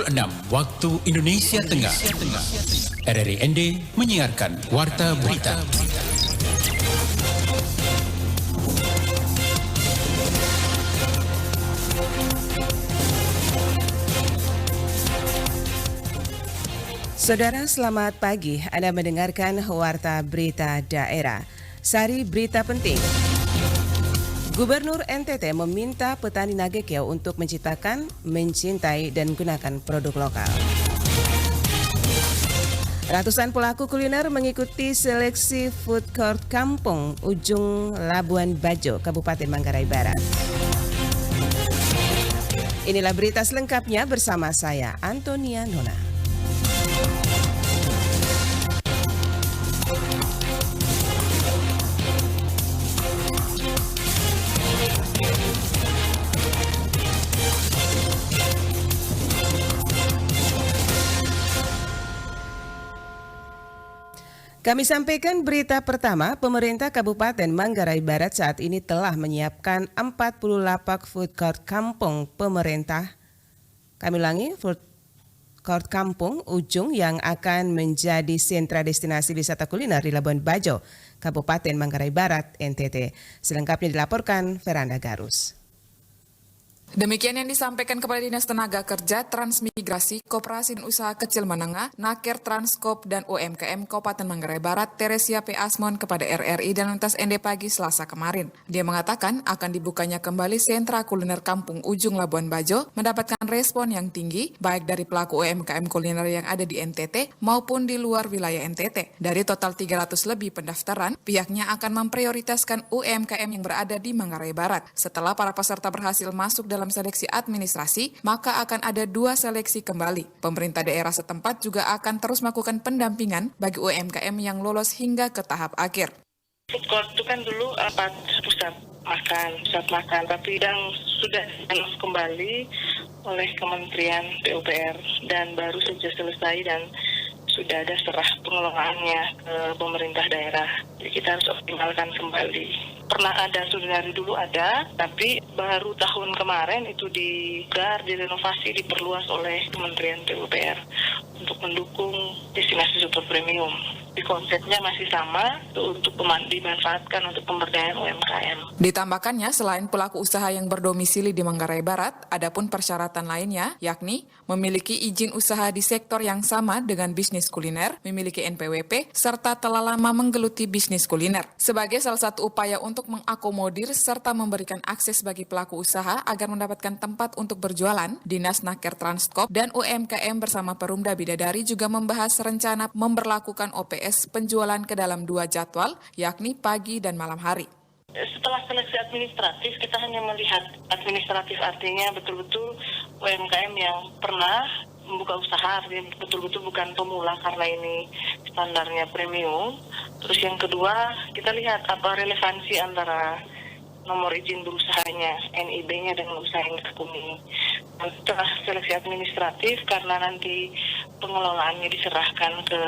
pukul 6 waktu Indonesia Tengah. RRI ND menyiarkan Warta Berita. Saudara, selamat pagi. Anda mendengarkan Warta Berita Daerah. Sari berita penting. Gubernur NTT meminta petani Nagekeo untuk menciptakan, mencintai, dan gunakan produk lokal. Ratusan pelaku kuliner mengikuti seleksi food court Kampung Ujung Labuan Bajo, Kabupaten Manggarai Barat. Inilah berita selengkapnya bersama saya, Antonia Nona. Kami sampaikan berita pertama, pemerintah Kabupaten Manggarai Barat saat ini telah menyiapkan 40 lapak food court kampung pemerintah. Kami ulangi, food court kampung Ujung yang akan menjadi sentra destinasi wisata kuliner di Labuan Bajo, Kabupaten Manggarai Barat, NTT. Selengkapnya dilaporkan Veranda Garus. Demikian yang disampaikan Kepala Dinas Tenaga Kerja, Transmigrasi, Koperasi dan Usaha Kecil Menengah, Naker, Transkop, dan UMKM Kabupaten Manggarai Barat, Teresia P. Asmon kepada RRI dan Lantas ND pagi Selasa kemarin. Dia mengatakan akan dibukanya kembali sentra kuliner Kampung Ujung Labuan Bajo mendapatkan respon yang tinggi baik dari pelaku UMKM kuliner yang ada di NTT maupun di luar wilayah NTT. Dari total 300 lebih pendaftaran, pihaknya akan memprioritaskan UMKM yang berada di Manggarai Barat. Setelah para peserta berhasil masuk dalam seleksi administrasi, maka akan ada 2 seleksi kembali. Pemerintah daerah setempat juga akan terus melakukan pendampingan bagi UMKM yang lolos hingga ke tahap akhir. Food court itu kan dulu pusat makan, tapi yang sudah dianons kembali oleh Kementerian PUPR dan baru saja selesai dan sudah ada serah pengelolaannya ke pemerintah daerah. Jadi kita harus optimalkan kembali. Pernah ada, sudah dari dulu ada, tapi baru tahun kemarin itu direnovasi, diperluas oleh Kementerian PUPR untuk mendukung destinasi super premium. Di konsepnya masih sama untuk dimanfaatkan untuk pemberdayaan UMKM. Ditambahkannya, selain pelaku usaha yang berdomisili di Manggarai Barat, adapun persyaratan lainnya, yakni memiliki izin usaha di sektor yang sama dengan bisnis kuliner, memiliki NPWP, serta telah lama menggeluti bisnis kuliner. Sebagai salah satu upaya untuk mengakomodir serta memberikan akses bagi pelaku usaha agar mendapatkan tempat untuk berjualan, Dinas Naker Transkop dan UMKM bersama Perumda Bidadari juga membahas rencana memberlakukan OPS penjualan ke dalam 2 jadwal, yakni pagi dan malam hari. Setelah seleksi administratif, kita hanya melihat administratif, artinya betul-betul UMKM yang pernah membuka usaha, artinya betul-betul bukan pemula karena ini standarnya premium. Terus yang kedua, kita lihat apa relevansi antara nomor izin berusahanya, NIB-nya dengan usaha yang tekuni. Setelah seleksi administratif, karena nanti pengelolaannya diserahkan ke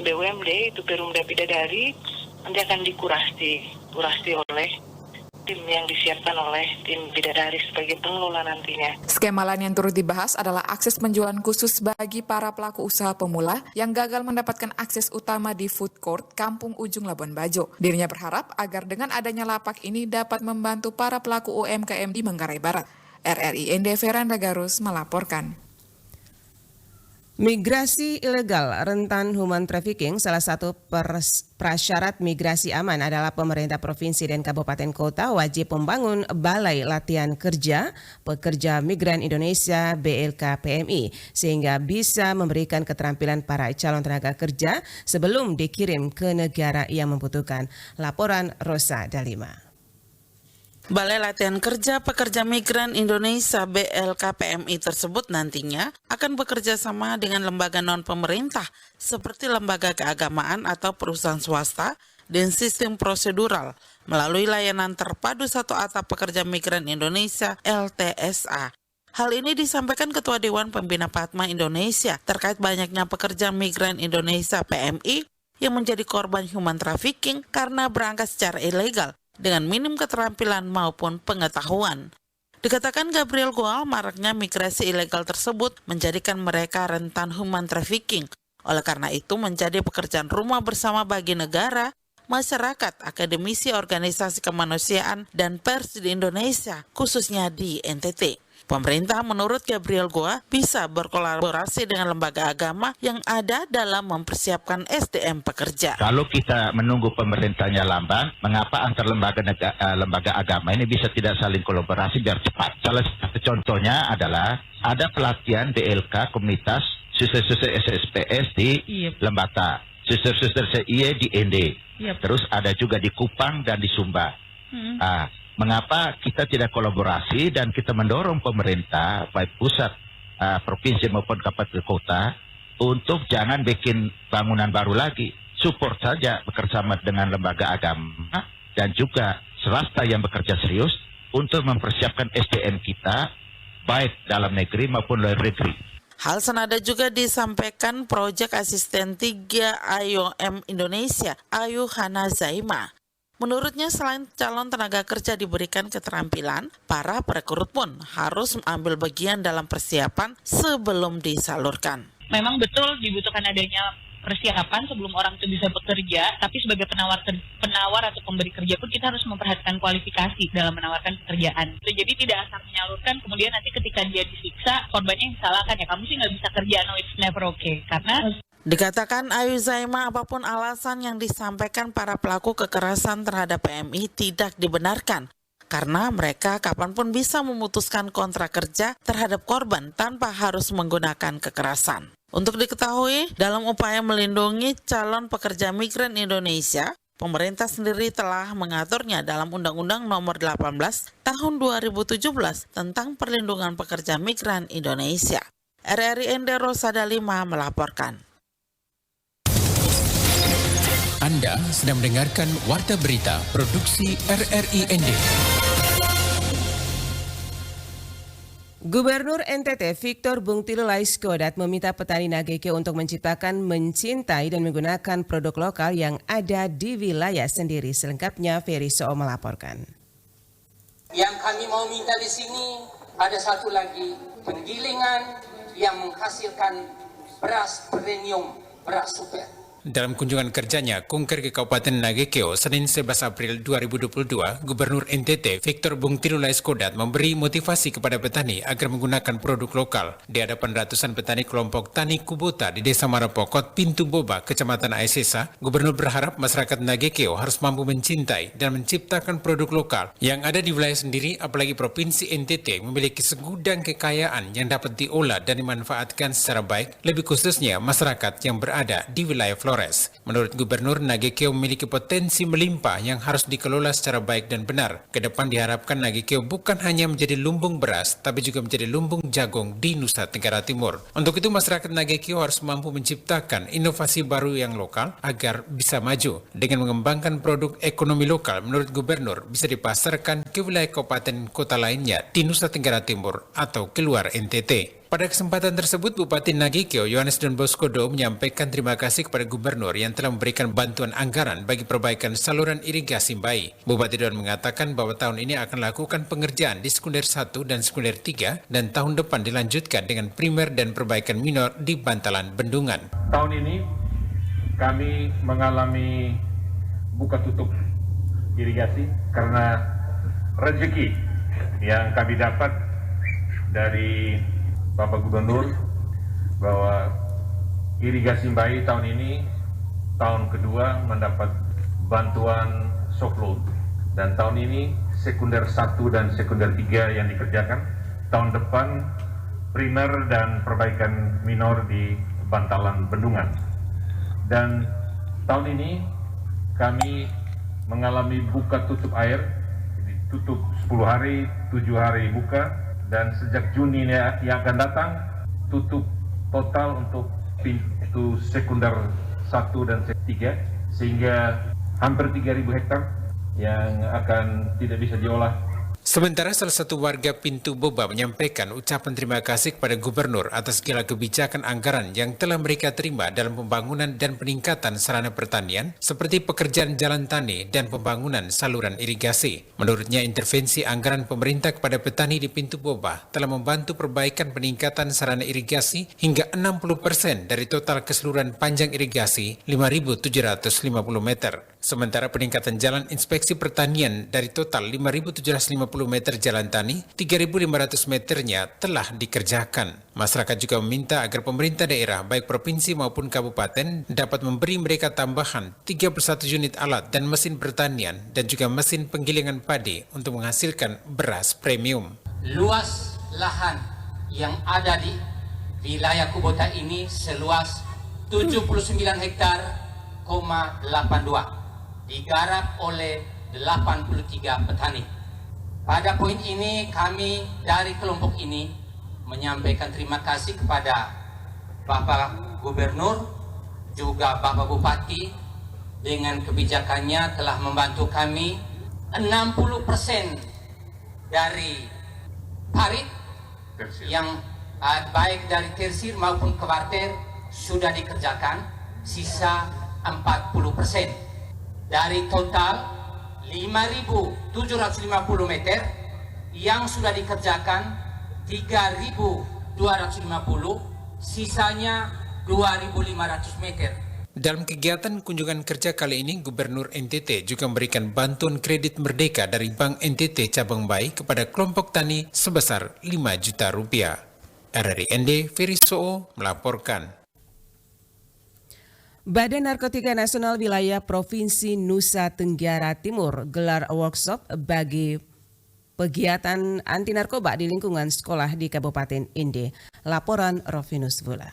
BUMD, itu Perumda Bidadari, nanti akan dikurasi oleh tim yang disiapkan oleh tim Bidadari sebagai pengelola nantinya. Skema lain yang turut dibahas adalah akses penjualan khusus bagi para pelaku usaha pemula yang gagal mendapatkan akses utama di food court Kampung Ujung Labuan Bajo. Dirinya berharap agar dengan adanya lapak ini dapat membantu para pelaku UMKM di Manggarai Barat. RRI ND Veranda Garus melaporkan. Migrasi ilegal rentan human trafficking, salah satu prasyarat migrasi aman adalah pemerintah provinsi dan kabupaten kota wajib membangun Balai Latihan Kerja Pekerja Migran Indonesia BLKPMI sehingga bisa memberikan keterampilan para calon tenaga kerja sebelum dikirim ke negara yang membutuhkan. Laporan Rosa Dalima. Balai Latihan Kerja Pekerja Migran Indonesia BLKPMI tersebut nantinya akan bekerja sama dengan lembaga non-pemerintah seperti lembaga keagamaan atau perusahaan swasta dan sistem prosedural melalui layanan terpadu satu atap pekerja migran Indonesia LTSA. Hal ini disampaikan Ketua Dewan Pembina Padma Indonesia terkait banyaknya pekerja migran Indonesia PMI yang menjadi korban human trafficking karena berangkat secara ilegal dengan minim keterampilan maupun pengetahuan. Dikatakan Gabriel Goal, maraknya migrasi ilegal tersebut menjadikan mereka rentan human trafficking. Oleh karena itu menjadi pekerjaan rumah bersama bagi negara, masyarakat, akademisi, organisasi kemanusiaan, dan pers di Indonesia, khususnya di NTT. Pemerintah menurut Gabriel Goal bisa berkolaborasi dengan lembaga agama yang ada dalam mempersiapkan SDM pekerja. Kalau kita menunggu pemerintahnya lamban, mengapa antar lembaga agama ini bisa tidak saling kolaborasi biar cepat? Salah satu contohnya adalah ada pelatihan DLK komunitas suster-suster SSPS di Lembata, suster-suster CIE di ND, terus ada juga di Kupang dan di Sumba. Mengapa kita tidak kolaborasi dan kita mendorong pemerintah, baik pusat, provinsi maupun kabupaten kota, untuk jangan bikin bangunan baru lagi. Support saja bekerjasama dengan lembaga agama dan juga swasta yang bekerja serius untuk mempersiapkan SDM kita, baik dalam negeri maupun luar negeri. Hal senada juga disampaikan Proyek Asisten 3 IOM Indonesia, Ayu Hana Zaima. Menurutnya selain calon tenaga kerja diberikan keterampilan, para perekrut pun harus mengambil bagian dalam persiapan sebelum disalurkan. Memang betul dibutuhkan adanya persiapan sebelum orang itu bisa bekerja, tapi sebagai penawar atau pemberi kerja pun kita harus memperhatikan kualifikasi dalam menawarkan pekerjaan. Jadi tidak asal menyalurkan, kemudian nanti ketika dia disiksa, korbannya yang disalahkan, ya kamu sih nggak bisa kerja, no it's never okay. Karena dikatakan Ayu Zaima, apapun alasan yang disampaikan para pelaku kekerasan terhadap PMI tidak dibenarkan, karena mereka kapanpun bisa memutuskan kontrak kerja terhadap korban tanpa harus menggunakan kekerasan. Untuk diketahui, dalam upaya melindungi calon pekerja migran Indonesia, pemerintah sendiri telah mengaturnya dalam Undang-Undang Nomor 18 Tahun 2017 tentang Perlindungan Pekerja Migran Indonesia. RRI ND Rosada 5 melaporkan. Anda sedang mendengarkan Warta Berita Produksi RRI ND. Gubernur NTT Victor Bung Tilu Laiskodat meminta petani Nagekeo untuk menciptakan, mencintai dan menggunakan produk lokal yang ada di wilayah sendiri. Selengkapnya Ferry Soo melaporkan. Yang kami mau minta di sini ada satu lagi, penggilingan yang menghasilkan beras premium, beras super. Dalam kunjungan kerjanya Kunker ke Kabupaten Nagekeo Senin 11 April 2022, Gubernur NTT Victor Bung Tilu Laiskodat memberi motivasi kepada petani agar menggunakan produk lokal. Di hadapan ratusan petani kelompok Tani Kubota di Desa Marapokot, Pintu Boba, Kecamatan Aesesa, Gubernur berharap masyarakat Nagekeo harus mampu mencintai dan menciptakan produk lokal yang ada di wilayah sendiri, apalagi Provinsi NTT memiliki segudang kekayaan yang dapat diolah dan dimanfaatkan secara baik, lebih khususnya masyarakat yang berada di wilayah Flores. Menurut Gubernur, Nagekeo memiliki potensi melimpah yang harus dikelola secara baik dan benar. Kedepan diharapkan Nagekeo bukan hanya menjadi lumbung beras, tapi juga menjadi lumbung jagung di Nusa Tenggara Timur. Untuk itu, masyarakat Nagekeo harus mampu menciptakan inovasi baru yang lokal agar bisa maju. Dengan mengembangkan produk ekonomi lokal, menurut Gubernur bisa dipasarkan ke wilayah kabupaten kota lainnya di Nusa Tenggara Timur atau keluar NTT. Pada kesempatan tersebut, Bupati Nagekeo Yohanes Don Bosco Do menyampaikan terima kasih kepada Gubernur yang telah memberikan bantuan anggaran bagi perbaikan saluran irigasi Mbai. Bupati Don mengatakan bahwa tahun ini akan lakukan pengerjaan di sekunder 1 dan sekunder 3 dan tahun depan dilanjutkan dengan primer dan perbaikan minor di bantalan bendungan. Tahun ini kami mengalami buka tutup irigasi karena rezeki yang kami dapat dari Bapak Gubernur bahwa irigasi Mbai tahun ini tahun kedua mendapat bantuan soft load, dan tahun ini sekunder 1 dan sekunder 3 yang dikerjakan. Tahun depan primer dan perbaikan minor di bantalan bendungan. Dan tahun ini kami mengalami buka tutup air, jadi tutup 10 hari, 7 hari buka. Dan sejak Juni yang akan datang, tutup total untuk pintu sekunder 1 dan 3, sehingga hampir 3.000 hektar yang akan tidak bisa diolah. Sementara salah satu warga Pintu Boba menyampaikan ucapan terima kasih kepada Gubernur atas segala kebijakan anggaran yang telah mereka terima dalam pembangunan dan peningkatan sarana pertanian seperti pekerjaan jalan tani dan pembangunan saluran irigasi. Menurutnya, intervensi anggaran pemerintah kepada petani di Pintu Boba telah membantu perbaikan peningkatan sarana irigasi hingga 60% dari total keseluruhan panjang irigasi 5.750 meter. Sementara peningkatan jalan inspeksi pertanian dari total 5.750 meter jalan tani, 3.500 meternya telah dikerjakan. Masyarakat juga meminta agar pemerintah daerah, baik provinsi maupun kabupaten, dapat memberi mereka tambahan 31 unit alat dan mesin pertanian dan juga mesin penggilingan padi untuk menghasilkan beras premium. Luas lahan yang ada di wilayah Kubota ini seluas 79 hektar,82 digarap oleh 83 petani. Pada poin ini kami dari kelompok ini menyampaikan terima kasih kepada Bapak Gubernur juga Bapak Bupati dengan kebijakannya telah membantu kami 60% dari parit yang baik dari tersir maupun kuarter sudah dikerjakan, sisa 40%. Dari total 5.750 meter yang sudah dikerjakan 3.250, sisanya 2.500 meter. Dalam kegiatan kunjungan kerja kali ini, Gubernur NTT juga memberikan bantuan kredit merdeka dari Bank NTT Cabang Bai kepada kelompok tani sebesar 5 juta rupiah. RRI ND, Ferry Soo melaporkan. Badan Narkotika Nasional Wilayah Provinsi Nusa Tenggara Timur gelar workshop bagi kegiatan anti narkoba di lingkungan sekolah di Kabupaten Inde. Laporan Rovinus Vula.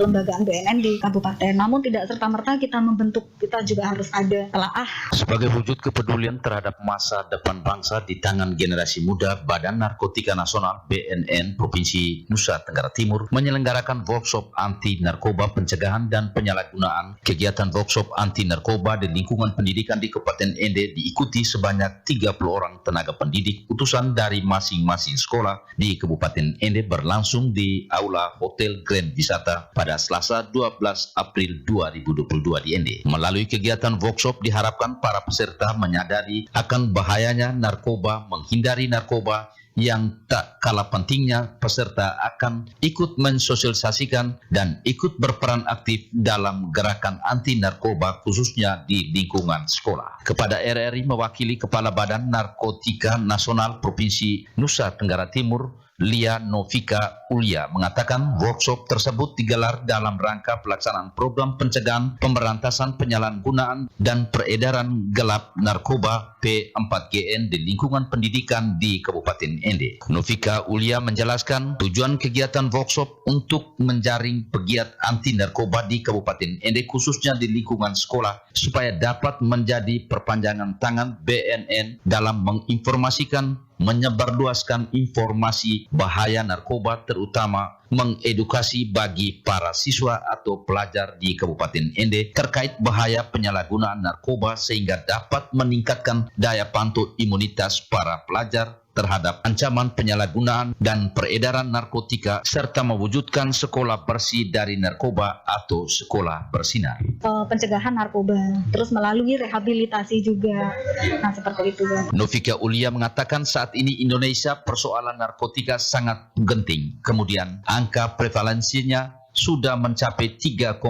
Lembagaan BNN di kabupaten. Namun tidak serta-merta kita membentuk, kita juga harus ada telaah. Sebagai wujud kepedulian terhadap masa depan bangsa di tangan generasi muda, Badan Narkotika Nasional BNN Provinsi Nusa Tenggara Timur menyelenggarakan workshop anti narkoba pencegahan dan penyalahgunaan. Kegiatan workshop anti narkoba di lingkungan pendidikan di Kabupaten Ende diikuti sebanyak 30 orang tenaga pendidik utusan dari masing-masing sekolah di Kabupaten Ende berlangsung di Aula Hotel Grand Wisata pada Selasa 12 April 2022 di Ende. Melalui kegiatan workshop diharapkan para peserta menyadari akan bahayanya narkoba, menghindari narkoba, yang tak kalah pentingnya peserta akan ikut mensosialisasikan dan ikut berperan aktif dalam gerakan anti narkoba khususnya di lingkungan sekolah. Kepada RRI mewakili Kepala Badan Narkotika Nasional Provinsi Nusa Tenggara Timur, Lia Novika Ulia mengatakan workshop tersebut digelar dalam rangka pelaksanaan program pencegahan, pemberantasan penyalahgunaan dan peredaran gelap narkoba P4GN di lingkungan pendidikan di Kabupaten Ende. Novika Ulia menjelaskan tujuan kegiatan workshop untuk menjaring pegiat anti narkoba di Kabupaten Ende khususnya di lingkungan sekolah supaya dapat menjadi perpanjangan tangan BNN dalam menginformasikan, menyebarluaskan informasi bahaya narkoba, terutama mengedukasi bagi para siswa atau pelajar di Kabupaten Ende terkait bahaya penyalahgunaan narkoba sehingga dapat meningkatkan daya pantau imunitas para pelajar terhadap ancaman penyalahgunaan dan peredaran narkotika serta mewujudkan sekolah bersih dari narkoba atau sekolah bersinar. Pencegahan narkoba, terus melalui rehabilitasi juga. Nah, seperti itu. Novika Ulia mengatakan saat ini Indonesia persoalan narkotika sangat genting. Kemudian angka prevalensinya sudah mencapai 3,4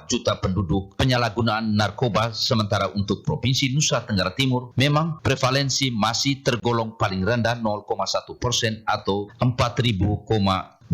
juta penduduk penyalahgunaan narkoba, sementara untuk Provinsi Nusa Tenggara Timur memang prevalensi masih tergolong paling rendah 0,1% atau 4.875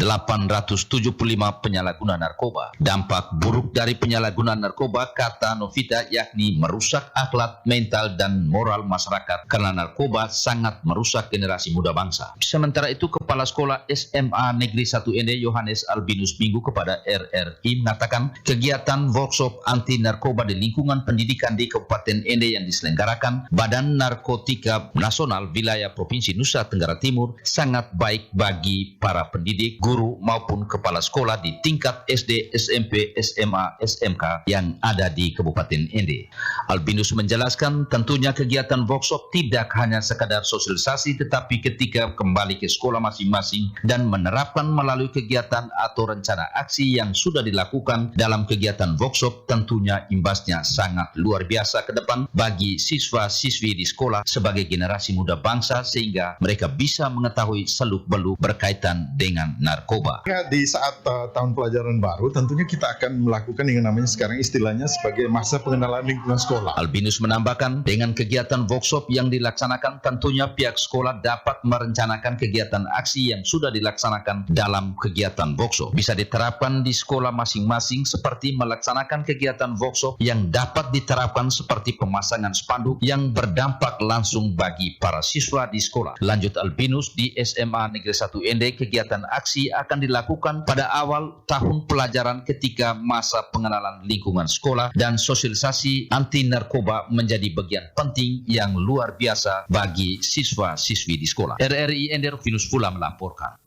penyalahguna narkoba. Dampak buruk dari penyalahgunaan narkoba, kata Novita, yakni merusak akhlak, mental, dan moral masyarakat karena narkoba sangat merusak generasi muda bangsa. Sementara itu, Kepala Sekolah SMA Negeri 1 Ende Yohanes Albinus Minggu kepada RRI mengatakan kegiatan workshop anti narkoba di lingkungan pendidikan di Kabupaten Ende yang diselenggarakan Badan Narkotika Nasional Wilayah Provinsi Nusa Tenggara Timur sangat baik bagi para pendidik, guru maupun kepala sekolah di tingkat SD, SMP, SMA, SMK yang ada di Kabupaten Ende. Albinus menjelaskan tentunya kegiatan workshop tidak hanya sekadar sosialisasi tetapi ketika kembali ke sekolah masing-masing dan menerapkan melalui kegiatan atau rencana aksi yang sudah dilakukan dalam kegiatan workshop, tentunya imbasnya sangat luar biasa ke depan bagi siswa-siswi di sekolah sebagai generasi muda bangsa sehingga mereka bisa mengetahui seluk-beluk berkaitan dengan narkoba. Di saat tahun pelajaran baru tentunya kita akan melakukan yang namanya sekarang istilahnya sebagai masa pengenalan lingkungan sekolah. Albinus menambahkan dengan kegiatan workshop yang dilaksanakan tentunya pihak sekolah dapat merencanakan kegiatan aksi yang sudah dilaksanakan dalam kegiatan workshop. Bisa diterapkan di sekolah masing-masing seperti melaksanakan kegiatan workshop yang dapat diterapkan seperti pemasangan spanduk yang berdampak langsung bagi para siswa di sekolah. Lanjut Albinus, di SMA Negeri 1 Ende kegiatan aksi akan dilakukan pada awal tahun pelajaran ketika masa pengenalan lingkungan sekolah dan sosialisasi anti narkoba menjadi bagian penting yang luar biasa bagi siswa-siswi di sekolah. RRI Ende Finus Pula melaporkan.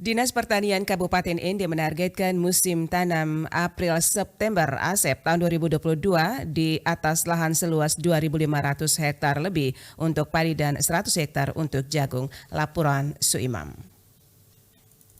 Dinas Pertanian Kabupaten Ende menargetkan musim tanam April-September ASEP tahun 2022 di atas lahan seluas 2.500 hektar lebih untuk padi dan 100 hektar untuk jagung. Laporan Suimam.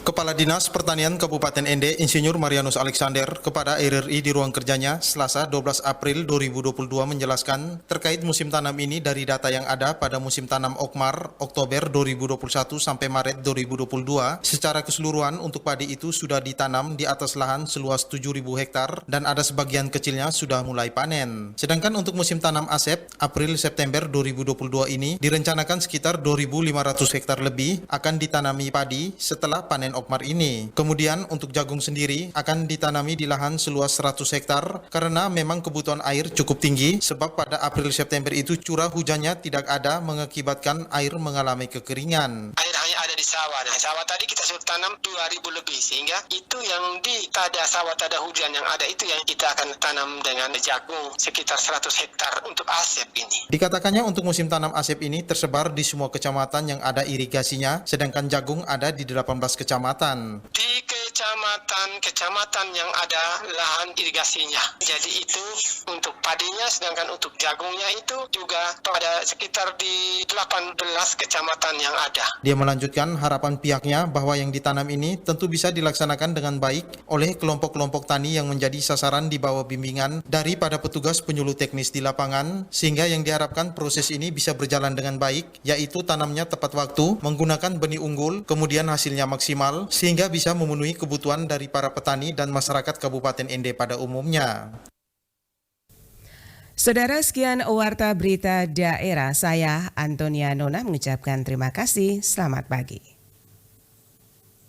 Kepala Dinas Pertanian Kabupaten Ende, Insinyur Marianus Alexander, kepada RRI di ruang kerjanya Selasa 12 April 2022 menjelaskan terkait musim tanam ini dari data yang ada pada musim tanam Okmar Oktober 2021 sampai Maret 2022, secara keseluruhan untuk padi itu sudah ditanam di atas lahan seluas 7.000 hektar dan ada sebagian kecilnya sudah mulai panen. Sedangkan untuk musim tanam ASEP April-September 2022 ini direncanakan sekitar 2.500 hektar lebih akan ditanami padi setelah panen Okmar ini. Kemudian untuk jagung sendiri akan ditanami di lahan seluas 100 hektar karena memang kebutuhan air cukup tinggi sebab pada April September itu curah hujannya tidak ada mengakibatkan air mengalami kekeringan. Air hanya ada di sawah. Nah, sawah tadi kita sudah tanam 2.000 lebih sehingga itu yang di tada sawah tada hujan yang ada itu yang kita akan tanam dengan jagung sekitar 100 hektar untuk ASEP ini. Dikatakannya untuk musim tanam ASEP ini tersebar di semua kecamatan yang ada irigasinya, sedangkan jagung ada di 18 kecamatan. Di kecamatan yang ada lahan irigasinya. Jadi itu untuk padinya, sedangkan untuk jagungnya itu juga pada sekitar di 18 kecamatan yang ada. Dia melanjutkan harapan pihaknya bahwa yang ditanam ini tentu bisa dilaksanakan dengan baik oleh kelompok-kelompok tani yang menjadi sasaran di bawah bimbingan daripada petugas penyuluh teknis di lapangan, sehingga yang diharapkan proses ini bisa berjalan dengan baik, yaitu tanamnya tepat waktu, menggunakan benih unggul, kemudian hasilnya maksimal, sehingga bisa memenuhi kebutuhan dari para petani dan masyarakat Kabupaten Ende pada umumnya. Saudara, sekian Warta Berita Daerah. Saya Antonia Nona mengucapkan terima kasih. Selamat pagi.